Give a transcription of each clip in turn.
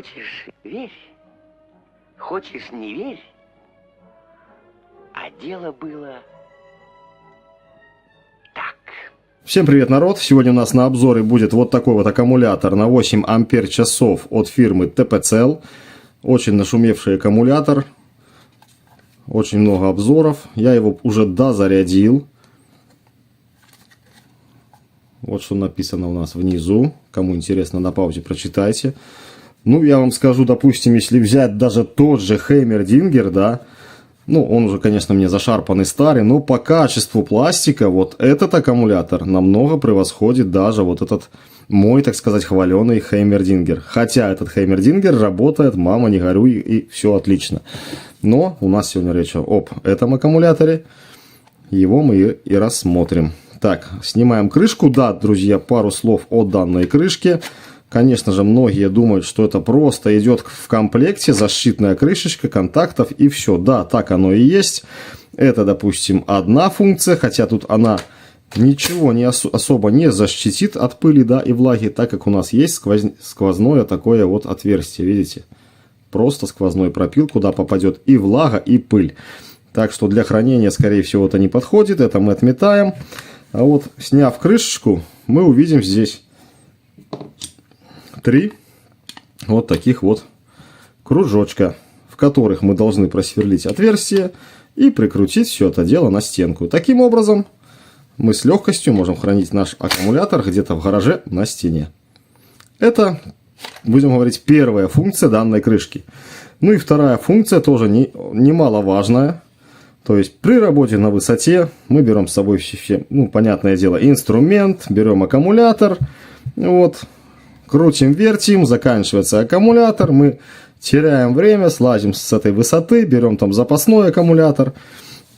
Хочешь — верь, хочешь — не верь, а дело было так. Всем привет, народ! Сегодня у нас на обзоре будет вот такой вот аккумулятор на 8 ампер-часов от фирмы TPCell. Очень нашумевший аккумулятор. Очень много обзоров. Я его уже дозарядил. Вот что написано у нас внизу. Кому интересно, на паузе прочитайте. Ну, я вам скажу, допустим, если взять даже тот же Heimerdinger, да, ну, он уже, конечно, мне зашарпанный старый, но по качеству пластика вот этот аккумулятор намного превосходит даже вот этот мой, так сказать, хваленый Heimerdinger. Хотя этот Heimerdinger работает, мама, не горюй, и все отлично. Но у нас сегодня речь об этом аккумуляторе. Его мы и рассмотрим. Так, снимаем крышку. Да, друзья, пару слов о данной крышке. Конечно же, многие думают, что это просто идет в комплекте защитная крышечка, контактов и все. Да, так оно и есть. Это, допустим, одна функция, хотя тут она ничего не особо не защитит от пыли, да, и влаги, так как у нас есть сквозное такое вот отверстие, видите? Просто сквозной пропил, куда попадет и влага, и пыль. Так что для хранения, скорее всего, это не подходит, это мы отметаем. А вот, сняв крышечку, мы увидим здесь 3 вот таких вот кружочка, в которых мы должны просверлить отверстие и прикрутить все это дело на стенку. Таким образом, мы с легкостью можем хранить наш аккумулятор где-то в гараже на стене. Это, будем говорить, первая функция данной крышки. Ну и вторая функция тоже немаловажная. То есть при работе на высоте мы берем с собой, ну, понятное дело, инструмент, берем аккумулятор, вот, крутим, вертим, заканчивается аккумулятор, мы теряем время, слазим с этой высоты, берем там запасной аккумулятор,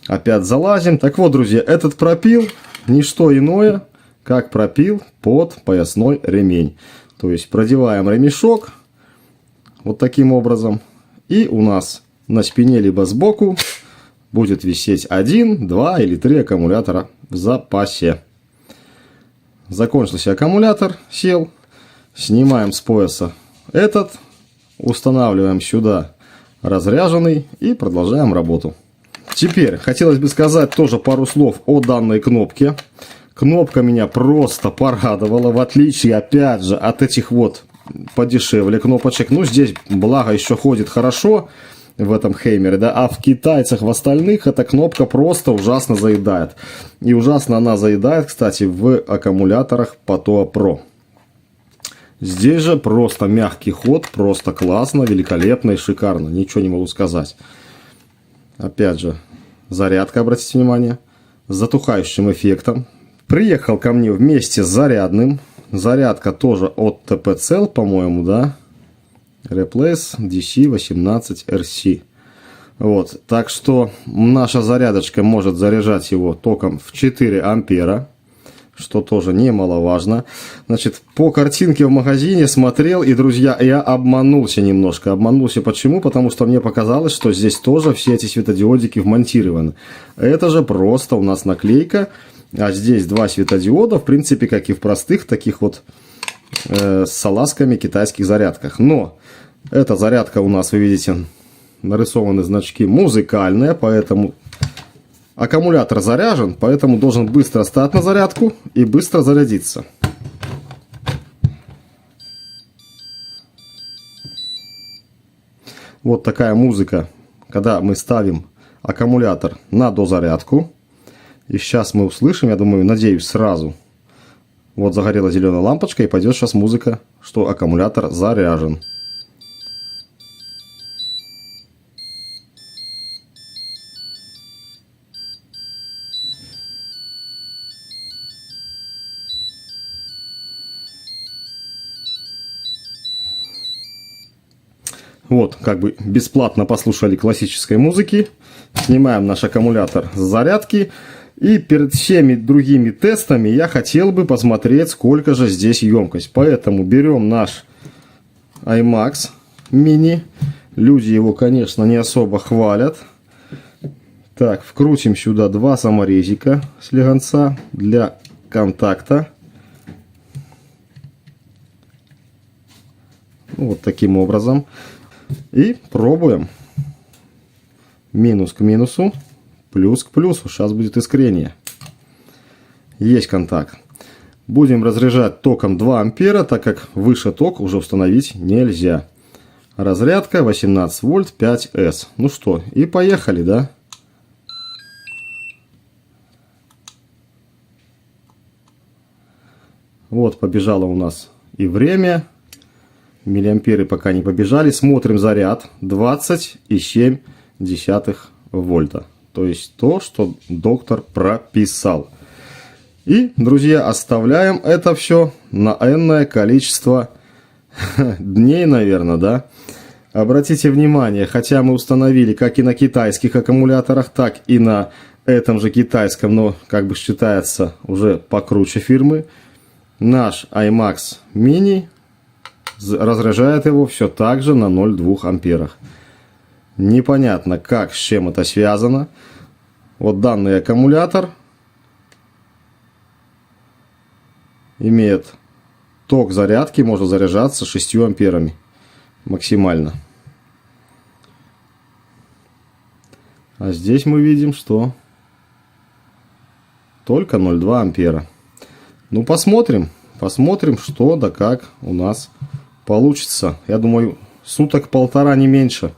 опять залазим. Так вот, друзья, этот пропил не что иное, как пропил под поясной ремень. То есть продеваем ремешок вот таким образом, и у нас на спине либо сбоку будет висеть 1, 2 или 3 аккумулятора в запасе. Закончился аккумулятор, сел. Снимаем с пояса этот, устанавливаем сюда разряженный и продолжаем работу. Теперь хотелось бы сказать тоже пару слов о данной кнопке. Кнопка меня просто порадовала, в отличие, опять же, от этих вот подешевле кнопочек. Ну, здесь, благо, еще ходит хорошо в этом Heimer, да, а в китайцах, в остальных, эта кнопка просто ужасно заедает. И ужасно она заедает, кстати, в аккумуляторах Potoa Pro. Здесь же просто мягкий ход, просто классно, великолепно и шикарно. Ничего не могу сказать. Опять же, зарядка, обратите внимание, с затухающим эффектом. Приехал ко мне вместе с зарядным. Зарядка тоже от TPCell, по-моему, да? Replace DC18RC. Вот, так что наша зарядочка может заряжать его током в 4 ампера. Что тоже немаловажно. Значит, по картинке в магазине смотрел, и, друзья, я обманулся немножко. Обманулся почему? Потому что мне показалось, что здесь тоже все эти светодиодики вмонтированы. Это же просто у нас наклейка. А здесь 2 светодиода, в принципе, как и в простых таких вот с салазками китайских зарядках. Но эта зарядка у нас, вы видите, нарисованы значки музыкальные, поэтому аккумулятор заряжен, поэтому должен быстро стать на зарядку и быстро зарядиться. Вот такая музыка, когда мы ставим аккумулятор на дозарядку. И сейчас мы услышим, я думаю, надеюсь, сразу. Вот загорелась зеленая лампочка, и пойдет сейчас музыка, что аккумулятор заряжен. Вот, как бы бесплатно послушали классической музыки. Снимаем наш аккумулятор с зарядки. И перед всеми другими тестами я хотел бы посмотреть, сколько же здесь емкость. Поэтому берем наш IMAX mini. Люди его, конечно, не особо хвалят. Так, вкрутим сюда 2 саморезика слегонца для контакта. Вот таким образом. И пробуем. Минус к минусу, плюс к плюсу. Сейчас будет искрение. Есть контакт. Будем разряжать током 2 ампера, так как выше ток уже установить нельзя. Разрядка 18 вольт 5С. Ну что, и поехали, да? Вот побежало у нас и время. Миллиамперы пока не побежали. Смотрим заряд. 20,7 вольта. То есть то, что доктор прописал. И, друзья, оставляем это все на энное количество дней, наверное, да? Обратите внимание, хотя мы установили как и на китайских аккумуляторах, так и на этом же китайском, но как бы считается уже покруче фирмы, наш iMax Mini разряжает его все так же на 0,2 амперах. Непонятно, как, с чем это связано. Вот данный аккумулятор имеет ток зарядки, может заряжаться 6 амперами максимально. А здесь мы видим, что только 0,2 ампера. Ну, посмотрим, что да как у нас получится. Я думаю, суток полтора, не меньше.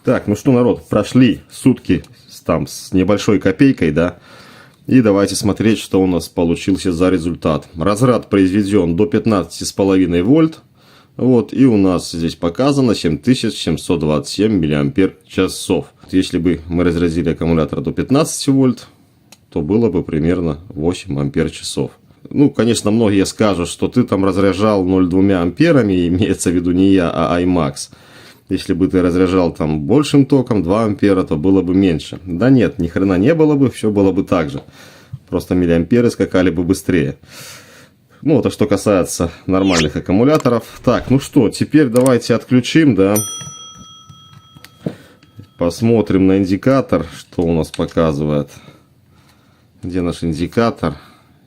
Так, ну что, народ, прошли сутки там с небольшой копейкой, да. И давайте смотреть, что у нас получился за результат. Разряд произведен до 15,5 вольт. Вот, и у нас здесь показано 7727 мАч. Если бы мы разрядили аккумулятор до 15 вольт, то было бы примерно 8 ампер-часов. Ну, конечно, многие скажут, что ты там разряжал 0,2 амперами, имеется в виду не я, а iMax. Если бы ты разряжал там большим током, 2 ампера, то было бы меньше. Да нет, ни хрена не было бы, все было бы так же. Просто миллиамперы скакали бы быстрее. Ну, это что касается нормальных аккумуляторов. Так, ну что, теперь давайте отключим, да. Посмотрим на индикатор, что у нас показывает. Где наш индикатор?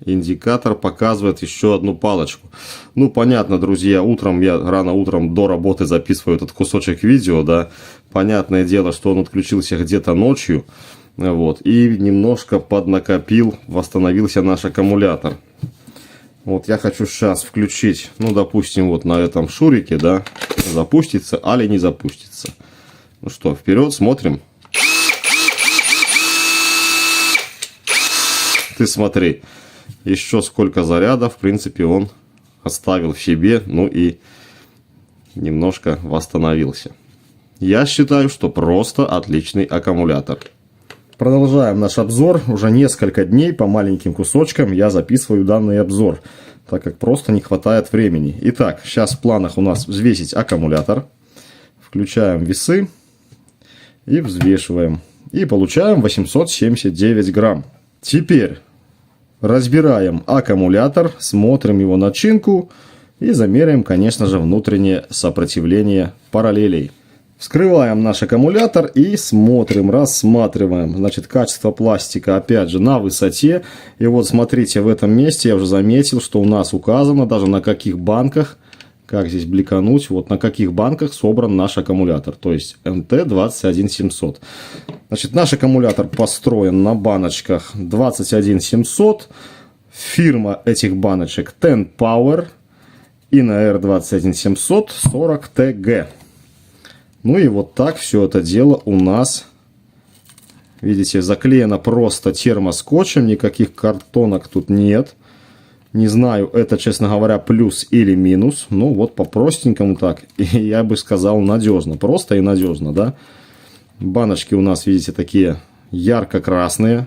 Индикатор показывает еще одну палочку. Ну, понятно, друзья, я рано утром до работы записываю этот кусочек видео, да. Понятное дело, что он отключился где-то ночью. Вот, и немножко поднакопил, восстановился наш аккумулятор. Вот я хочу сейчас включить, ну, допустим, вот на этом шурике, да, запустится, али не запустится. Ну что, вперед, смотрим. Ты смотри, еще сколько заряда, в принципе, он оставил в себе, ну и немножко восстановился. Я считаю, что просто отличный аккумулятор. Продолжаем наш обзор. Уже несколько дней по маленьким кусочкам я записываю данный обзор, так как просто не хватает времени. Итак, сейчас в планах у нас взвесить аккумулятор. Включаем весы и взвешиваем. И получаем 879 грамм. Теперь разбираем аккумулятор, смотрим его начинку и замеряем, конечно же, внутреннее сопротивление параллелей. Вскрываем наш аккумулятор и смотрим, рассматриваем. Значит, качество пластика, опять же, на высоте. И вот смотрите, в этом месте я уже заметил, что у нас указано даже на каких банках, как здесь бликануть, вот на каких банках собран наш аккумулятор. То есть МТ-21700. Значит, наш аккумулятор построен на баночках 21700. Фирма этих баночек Ten Power и на R21700 40 TG. Ну и вот так все это дело у нас, видите, заклеено просто термоскотчем, никаких картонок тут нет. Не знаю, это, честно говоря, плюс или минус. Ну вот по-простенькому так, и я бы сказал надежно, просто и надежно, да. Баночки у нас, видите, такие ярко-красные.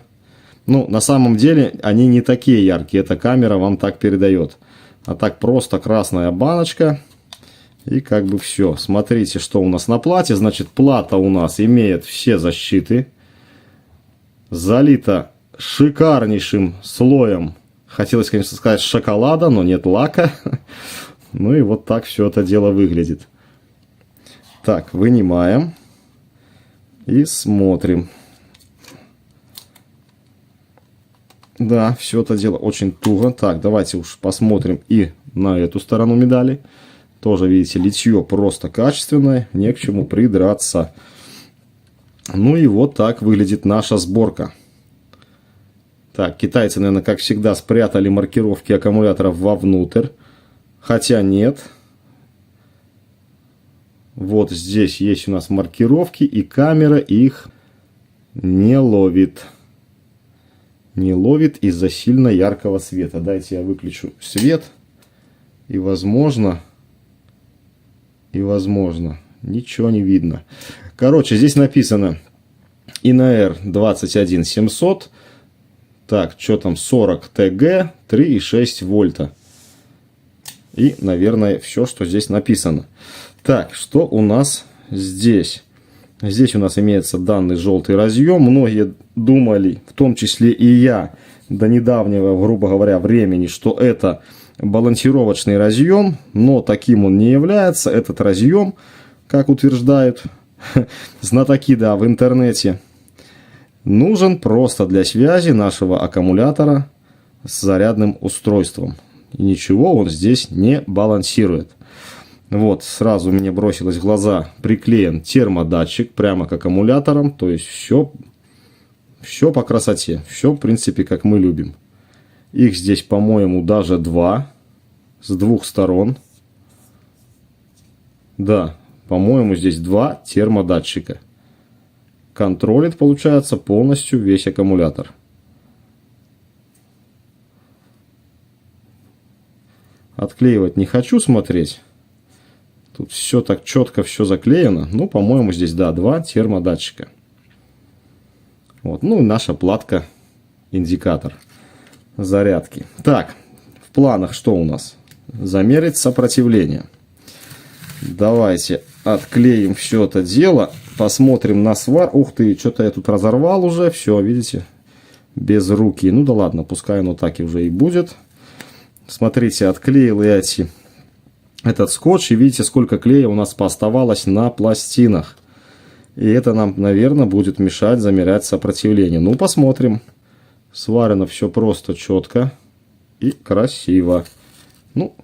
Ну, на самом деле, они не такие яркие, эта камера вам так передает. А так просто красная баночка. И как бы все. Смотрите, что у нас на плате. Значит, плата у нас имеет все защиты. Залита шикарнейшим слоем. Хотелось, конечно, сказать шоколада, но нет лака. Ну и вот так все это дело выглядит. Так, вынимаем. И смотрим. Да, все это дело очень туго. Так, давайте уж посмотрим и на эту сторону медали. Тоже, видите, литье просто качественное, не к чему придраться. Ну и вот так выглядит наша сборка. Так, китайцы, наверное, как всегда, спрятали маркировки аккумуляторов вовнутрь. Хотя нет. Вот здесь есть у нас маркировки, и камера их не ловит. Не ловит из-за сильно яркого света. Дайте я выключу свет. И возможно, ничего не видно. Короче, здесь написано INR 21700. Так, что там, 40 ТГ, 3,6 вольта. И, наверное, все, что здесь написано. Так, что у нас здесь? Здесь у нас имеется данный желтый разъем. Многие думали, в том числе и я, до недавнего, грубо говоря, времени, что это балансировочный разъем. Но таким он не является. Этот разъем, как утверждают знатоки, да, в интернете, нужен просто для связи нашего аккумулятора с зарядным устройством. И ничего он здесь не балансирует. Вот, сразу мне бросилось в глаза, приклеен термодатчик прямо к аккумуляторам. То есть все по красоте. Все, в принципе, как мы любим. Их здесь, по-моему, даже два. С двух сторон. Да, по-моему, здесь два термодатчика. Контролит, получается, полностью весь аккумулятор. Отклеивать не хочу смотреть. Тут все так четко, все заклеено. Ну, по-моему, здесь, да, два термодатчика. Вот, ну, и наша платка, индикатор зарядки. Так, в планах что у нас? Замерить сопротивление. Давайте отклеим все это дело. Посмотрим на свар. Ух ты, что-то я тут разорвал уже. Все, видите, без руки. Ну да ладно, пускай оно так и уже и будет. Смотрите, отклеил я этот скотч. И видите, сколько клея у нас пооставалось на пластинах. И это нам, наверное, будет мешать замерять сопротивление. Ну, посмотрим. Сварено все просто, четко и красиво. Ну,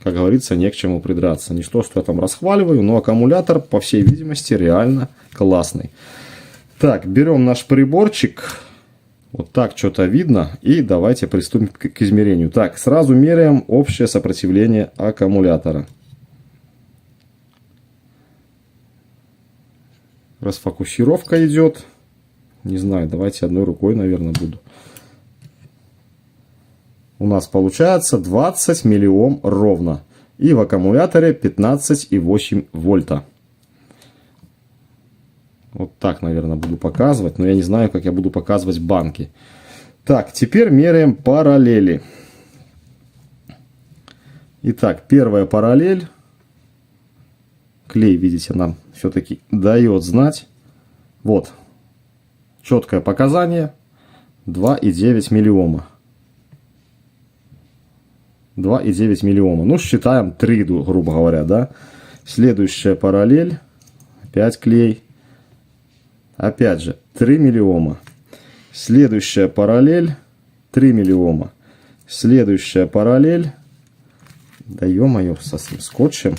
как говорится, не к чему придраться. Не то, что я там расхваливаю, но аккумулятор, по всей видимости, реально классный. Так, берем наш приборчик. Вот так что-то видно. И давайте приступим к измерению. Так, сразу меряем общее сопротивление аккумулятора. Расфокусировка идет. Не знаю, давайте одной рукой, наверное, буду. У нас получается 20 миллиом ровно. И в аккумуляторе 15,8 вольта. Вот так, наверное, буду показывать. Но я не знаю, как я буду показывать банки. Так, теперь меряем параллели. Итак, первая параллель. Клей, видите, нам все-таки дает знать. Вот. Четкое показание. 2,9 миллиома. 2,9 миллиома. Ну, считаем 3, грубо говоря, да. Следующая параллель. Опять клей. Опять же, 3 миллиома. Следующая параллель. 3 миллиома. Следующая параллель. Да ё-моё, со скотчем.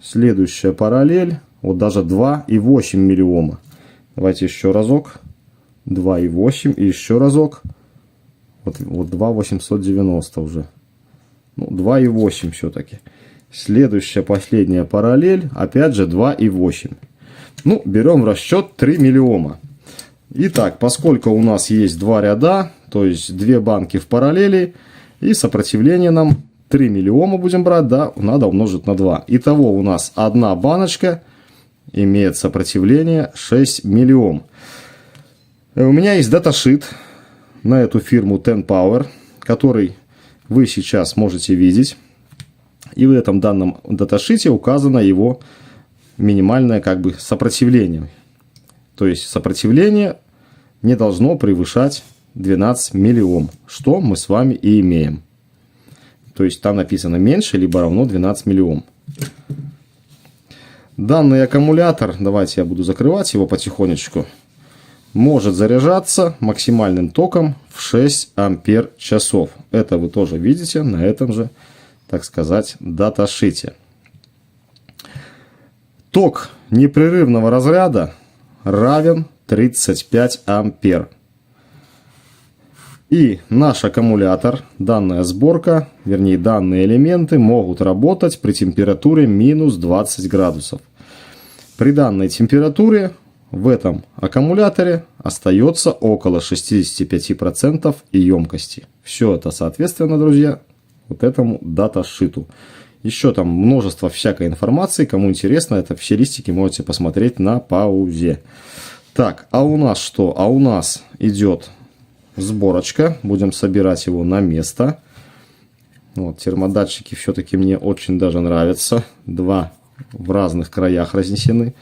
Следующая параллель. Вот даже 2,8 миллиома. Давайте еще разок. 2,8 и еще разок. Вот 2,890 уже. Ну, 2,8 все-таки. Следующая, последняя параллель. Опять же 2,8. Ну, берем в расчет 3 миллиома. Итак, поскольку у нас есть два ряда, то есть две банки в параллели, и сопротивление нам 3 миллиома будем брать, да, надо умножить на 2. Итого у нас одна баночка имеет сопротивление 6 миллиом. У меня есть даташит на эту фирму Ten Power, который вы сейчас можете видеть. И в этом данном даташите указано его минимальное как бы сопротивление. То есть сопротивление не должно превышать 12 миллиом, что мы с вами и имеем. То есть там написано меньше либо равно 12 миллиом. Данный аккумулятор, давайте я буду закрывать его потихонечку, может заряжаться максимальным током в 6 ампер часов. Это вы тоже видите на этом же так сказать, даташите. Ток непрерывного разряда равен 35 ампер. И наш аккумулятор, данная сборка, вернее данные элементы могут работать при температуре минус 20 градусов. При данной температуре в этом аккумуляторе остается около 65% емкости. Все это соответственно, друзья, вот этому даташиту. Еще там множество всякой информации. Кому интересно, это все листики можете посмотреть на паузе. Так, а у нас что? А у нас идет сборочка. Будем собирать его на место. Вот, термодатчики все-таки мне очень даже нравятся. Два в разных краях разнесены.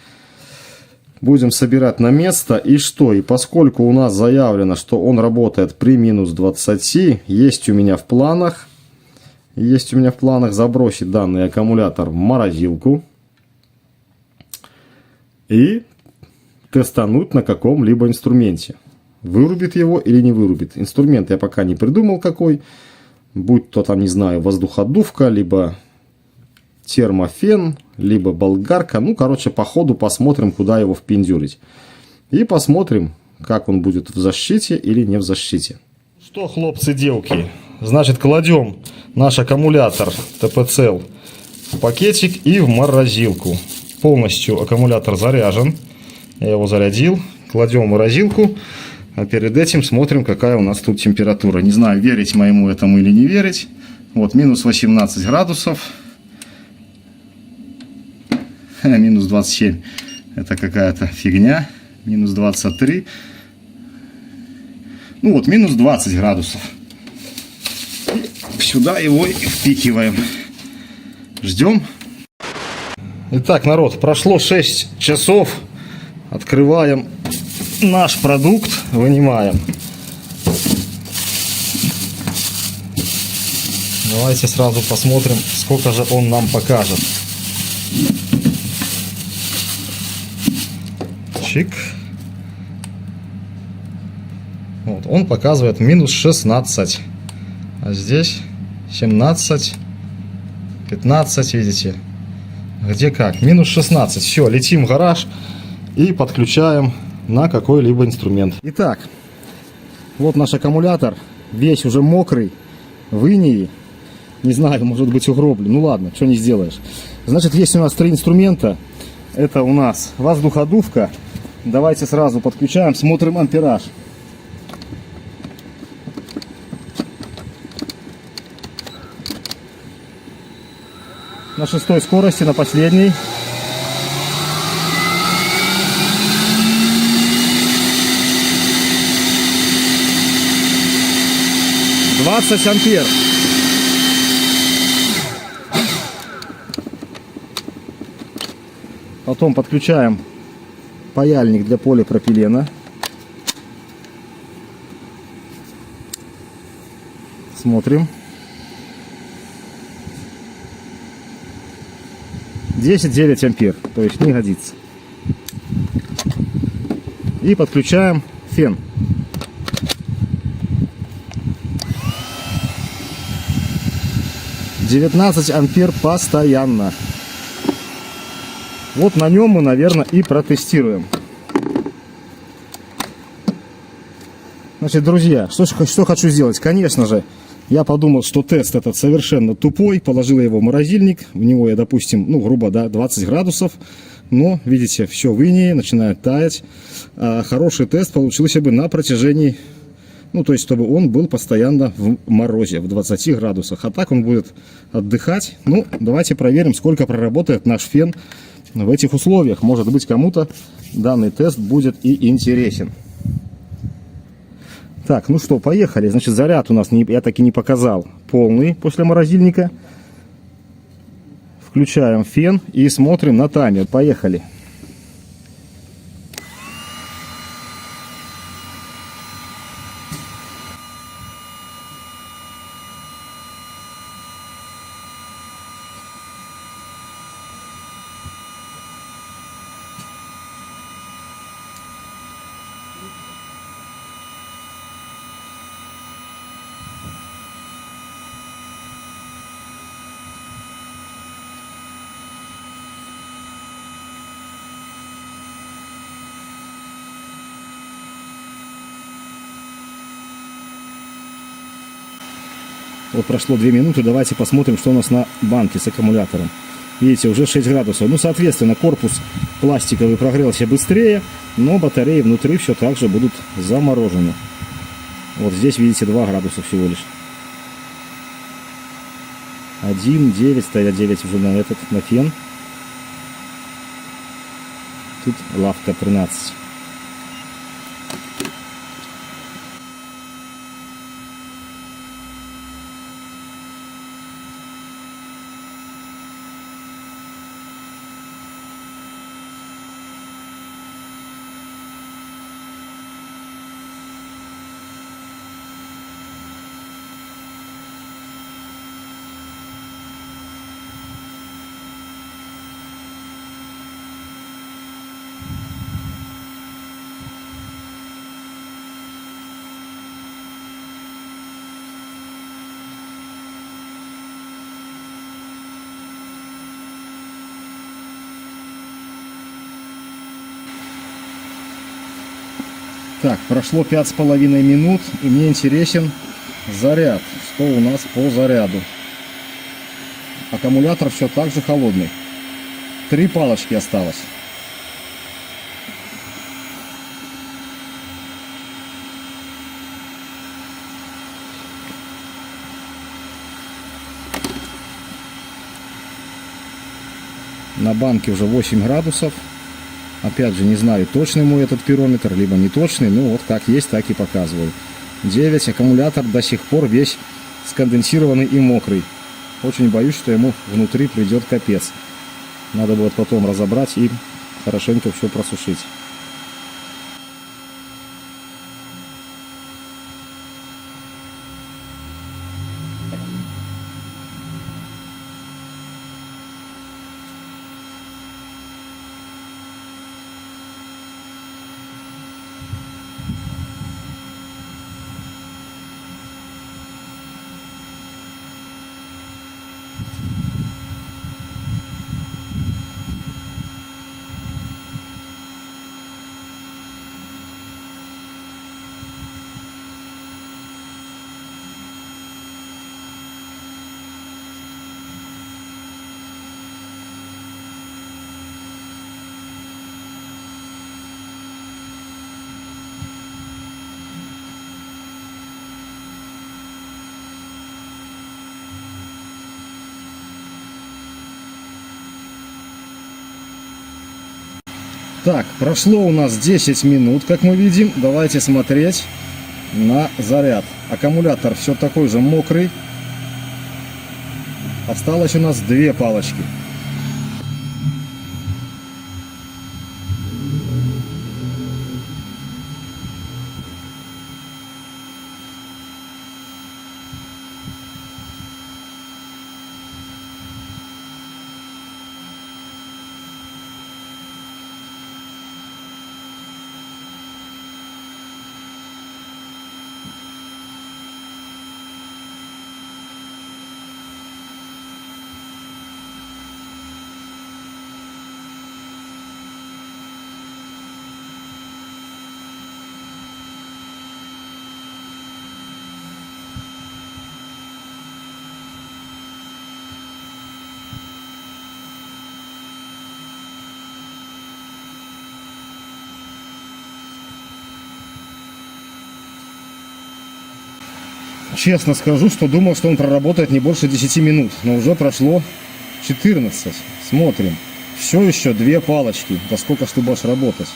Будем собирать на место. И что? И поскольку у нас заявлено, что он работает при минус 20, есть у меня в планах забросить данный аккумулятор в морозилку и тестануть на каком-либо инструменте. Вырубит его или не вырубит. Инструмент я пока не придумал какой. Будь то там, не знаю, воздуходувка, либо термофен, либо болгарка. Ну, короче, по ходу посмотрим, куда его впендюрить. И посмотрим, как он будет в защите или не в защите. Что, хлопцы-девки, значит, кладем наш аккумулятор ТПЦЛ в пакетик и в морозилку. Полностью аккумулятор заряжен. Я его зарядил. Кладем в морозилку. А перед этим смотрим, какая у нас тут температура. Не знаю, верить моему этому или не верить. Вот, минус 18 градусов. Минус 27. Это какая-то фигня. Минус 23. Ну вот, минус 20 градусов. И сюда его и впихиваем. Ждем. Итак, народ, прошло 6 часов. Открываем наш продукт, вынимаем. Давайте сразу посмотрим, сколько же он нам покажет. Чик. Вот, он показывает минус 16. А здесь 17, 15, видите? Где как? Минус 16. Все, летим в гараж и подключаем на какой-либо инструмент. Итак, вот наш аккумулятор. Весь уже мокрый, в инее. Не знаю, может быть угроблен. Ну ладно, что не сделаешь. Значит, есть у нас 3 инструмента. Это у нас воздуходувка. Давайте сразу подключаем, смотрим ампераж. На 6 скорости, на последней. «20 ампер». Потом подключаем паяльник для полипропилена. Смотрим. 10,9 ампер, то есть не годится. И подключаем фен. — 19 ампер постоянно. Вот на нем мы, наверное, и протестируем. Значит, друзья, что хочу сделать? Конечно же, я подумал, что тест этот совершенно тупой. Положил его в морозильник. В него я, допустим, ну, грубо, да, 20 градусов. Но, видите, все в инее, начинает таять. А хороший тест получился бы на протяжении... Ну, то есть, чтобы он был постоянно в морозе, в 20 градусах. А так он будет отдыхать. Ну, давайте проверим, сколько проработает наш фен в этих условиях. Может быть, кому-то данный тест будет и интересен. Так, ну что, поехали. Значит, заряд у нас, я так и не показал, полный после морозильника. Включаем фен и смотрим на таймер. Поехали. Вот прошло 2 минуты, давайте посмотрим, что у нас на банке с аккумулятором. Видите, уже 6 градусов. Ну, соответственно, корпус пластиковый прогрелся быстрее, но батареи внутри все так же будут заморожены. Вот здесь, видите, 2 градуса всего лишь. 1,9, стоят 9 уже на фен. Тут лавка 13. Так, прошло 5,5 минут, и мне интересен заряд. Что у нас по заряду? Аккумулятор все так же холодный. 3 палочки осталось. На банке уже 8 градусов. Опять же, не знаю, точный мой этот пирометр, либо не точный. Ну, вот как есть, так и показываю. 9. Аккумулятор до сих пор весь сконденсированный и мокрый. Очень боюсь, что ему внутри придет капец. Надо будет потом разобрать и хорошенько все просушить. Так, прошло у нас 10 минут, как мы видим. Давайте смотреть на заряд. Аккумулятор все такой же мокрый. Осталось у нас 2 палочки. Честно скажу, что думал, что он проработает не больше 10 минут, но уже прошло 14. Смотрим. Все еще 2 палочки. Да сколько ж ты будешь работать?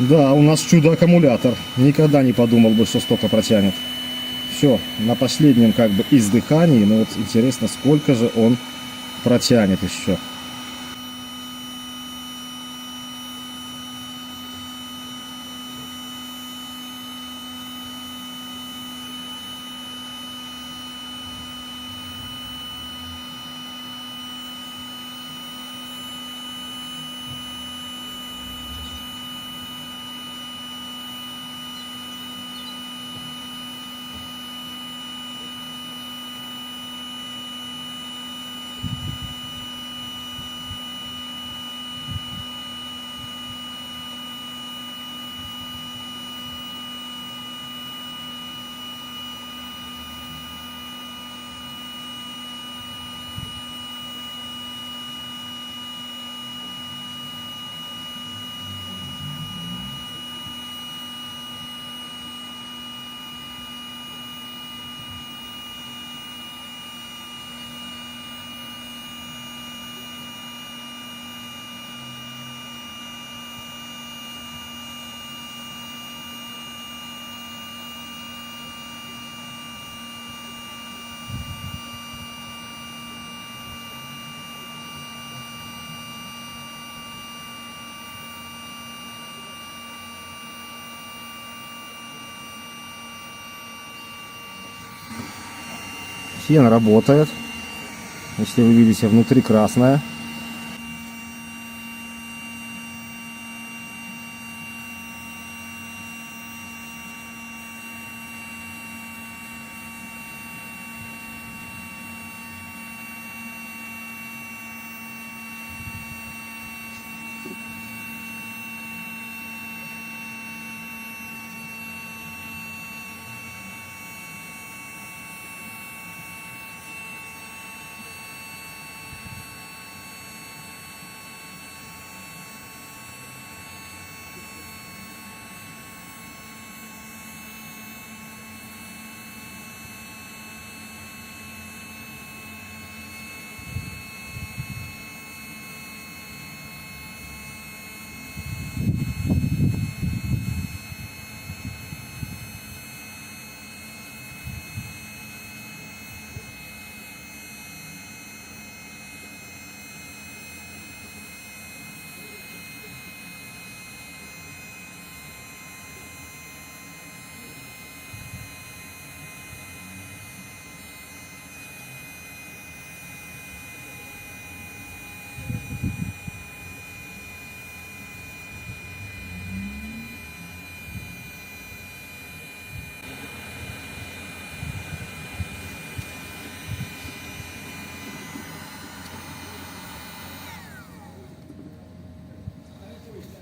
Да, у нас чудо-аккумулятор. Никогда не подумал бы, что столько протянет. Все, на последнем как бы издыхании. Но вот интересно, сколько же он протянет еще. Фен работает. Если вы видите, внутри красная.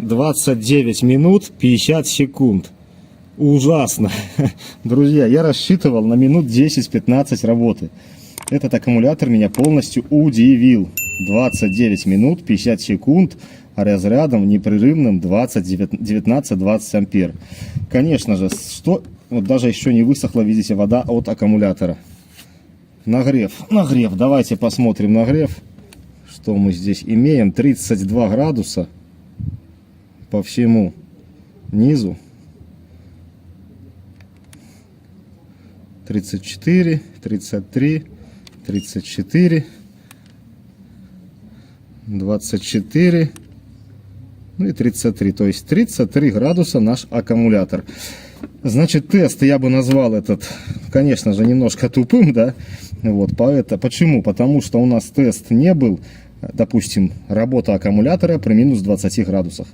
«29 минут 50 секунд». Ужасно. Друзья, я рассчитывал на минут 10-15 работы. Этот аккумулятор меня полностью удивил. 29 минут 50 секунд разрядом непрерывным 19-20 ампер. Конечно же, что вот даже еще не высохла, видите, вода от аккумулятора. Нагрев. Давайте посмотрим нагрев. Что мы здесь имеем? 32 градуса по всему низу. 34, 33, 34, 24, ну и 33. То есть 33 градуса наш аккумулятор. Значит, тест я бы назвал этот, конечно же, немножко тупым, да? Вот, почему? Потому что у нас тест не был, допустим, работа аккумулятора при минус 20 градусах.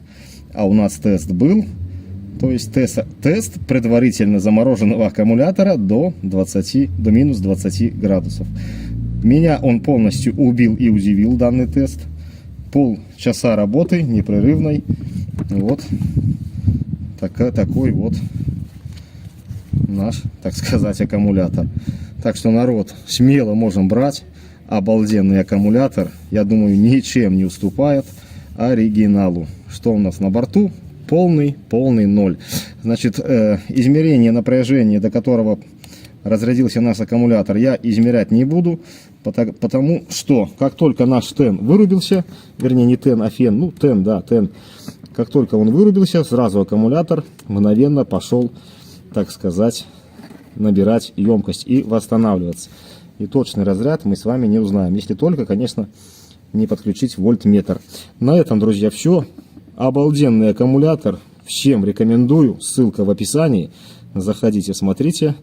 А у нас тест был, то есть тест предварительно замороженного аккумулятора до минус 20 градусов. Меня он полностью убил и удивил, данный тест. Полчаса работы непрерывной. Вот такой вот наш, так сказать, аккумулятор. Так что, народ, смело можем брать. Обалденный аккумулятор. Я думаю, ничем не уступает оригиналу. Что у нас на борту? Полный ноль. Значит, измерение напряжения, до которого разрядился наш аккумулятор, я измерять не буду, потому что как только наш ТЭН вырубился, вернее не ТЭН, а фен, ну ТЭН, да, ТЭН, Как только он вырубился, сразу аккумулятор мгновенно пошел, так сказать, набирать емкость и восстанавливаться. И точный разряд мы с вами не узнаем, если только, конечно, не подключить вольтметр. На этом, друзья, все. Обалденный аккумулятор. Всем рекомендую. Ссылка в описании. Заходите, смотрите.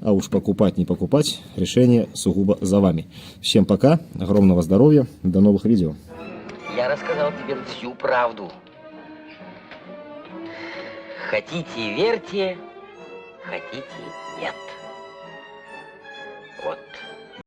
А уж покупать, не покупать, решение сугубо за вами. Всем пока. Огромного здоровья. До новых видео. Я рассказал тебе всю правду. Хотите — верьте, хотите — нет. Вот.